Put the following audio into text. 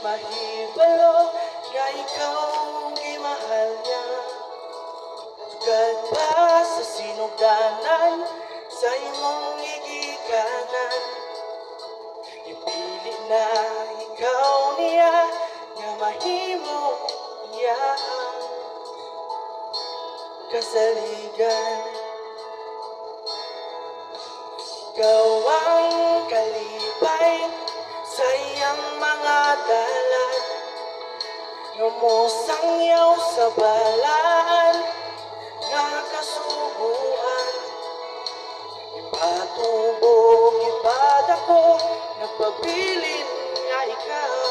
mahibalo nga ikaw gimahal niya. Tugad pa sa sinugdanan sa imong igikanan, ipili na ikaw niya nga mahimo niya ang kasaligan. Ikaw ang kalipay sa iyang mga dalan, nga mosangyaw sa balaan nga kasubuan. Ipatubog, ipadako, nagpabilin nga ikaw